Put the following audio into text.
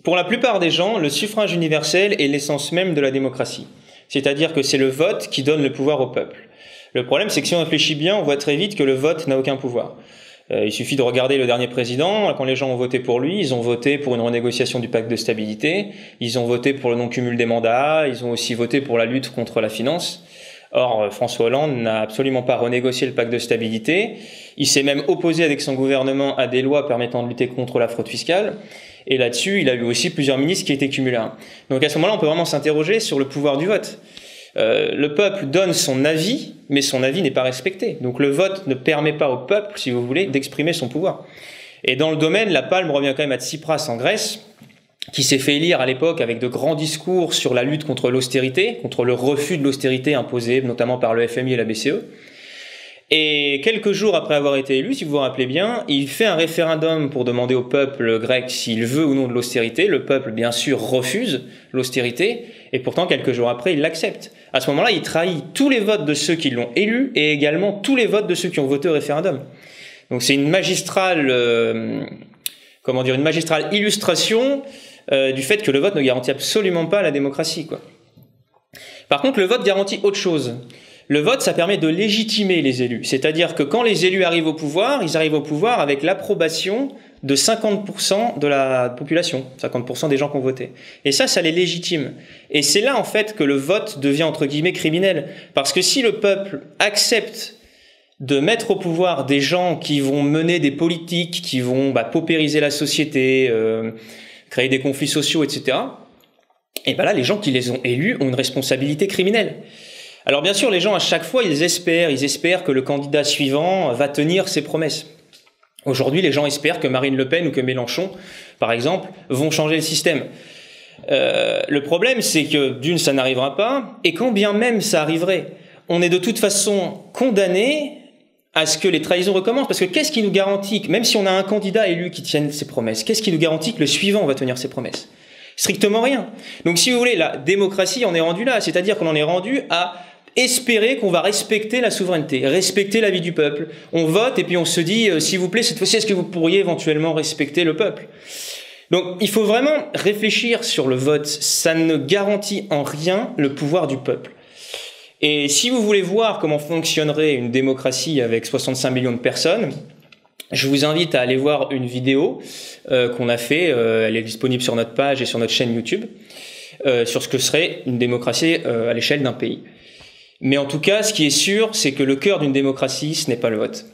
Pour la plupart des gens, le suffrage universel est l'essence même de la démocratie. C'est-à-dire que c'est le vote qui donne le pouvoir au peuple. Le problème, c'est que si on réfléchit bien, on voit très vite que le vote n'a aucun pouvoir. Il suffit de regarder le dernier président. Quand les gens ont voté pour lui, ils ont voté pour une renégociation du pacte de stabilité, ils ont voté pour le non-cumul des mandats, ils ont aussi voté pour la lutte contre la finance. Or, François Hollande n'a absolument pas renégocié le pacte de stabilité. Il s'est même opposé avec son gouvernement à des lois permettant de lutter contre la fraude fiscale. Et là-dessus, il a eu aussi plusieurs ministres qui étaient cumulés. Donc à ce moment-là, on peut vraiment s'interroger sur le pouvoir du vote. Le peuple donne son avis, mais son avis n'est pas respecté. Donc le vote ne permet pas au peuple, si vous voulez, d'exprimer son pouvoir. Et dans le domaine, la palme revient quand même à Tsipras en Grèce, qui s'est fait élire à l'époque avec de grands discours sur la lutte contre l'austérité, contre le refus de l'austérité imposée notamment par le FMI et la BCE. Et quelques jours après avoir été élu, si vous vous rappelez bien, il fait un référendum pour demander au peuple grec s'il veut ou non de l'austérité. Le peuple, bien sûr, refuse l'austérité, et pourtant, quelques jours après, il l'accepte. À ce moment-là, il trahit tous les votes de ceux qui l'ont élu, et également tous les votes de ceux qui ont voté au référendum. Donc c'est une magistrale, une magistrale illustration du fait que le vote ne garantit absolument pas la démocratie, quoi. Par contre, le vote garantit autre chose. Le vote, ça permet de légitimer les élus. C'est-à-dire que quand les élus arrivent au pouvoir, ils arrivent au pouvoir avec l'approbation de 50% de la population, 50% des gens qui ont voté. Et ça les légitime. Et c'est là, en fait, que le vote devient, entre guillemets, criminel. Parce que si le peuple accepte de mettre au pouvoir des gens qui vont mener des politiques, qui vont paupériser la société, créer des conflits sociaux, etc., et ben là, les gens qui les ont élus ont une responsabilité criminelle. Alors bien sûr, les gens, à chaque fois, ils espèrent que le candidat suivant va tenir ses promesses. Aujourd'hui, les gens espèrent que Marine Le Pen ou que Mélenchon, par exemple, vont changer le système. Le problème, c'est que d'une, ça n'arrivera pas, et quand bien même ça arriverait, on est de toute façon condamné à ce que les trahisons recommencent. Parce que qu'est-ce qui nous garantit, même si on a un candidat élu qui tienne ses promesses, qu'est-ce qui nous garantit que le suivant va tenir ses promesses ? Strictement rien. Donc si vous voulez, la démocratie, on est rendu là, c'est-à-dire qu'on en est rendu à espérer qu'on va respecter la souveraineté, respecter l'avis du peuple. On vote et puis on se dit, s'il vous plaît, cette fois-ci, est-ce que vous pourriez éventuellement respecter le peuple ? Donc il faut vraiment réfléchir sur le vote. Ça ne garantit en rien le pouvoir du peuple. Et si vous voulez voir comment fonctionnerait une démocratie avec 65 millions de personnes, je vous invite à aller voir une vidéo qu'on a fait, elle est disponible sur notre page et sur notre chaîne YouTube, sur ce que serait une démocratie à l'échelle d'un pays. Mais en tout cas, ce qui est sûr, c'est que le cœur d'une démocratie, ce n'est pas le vote.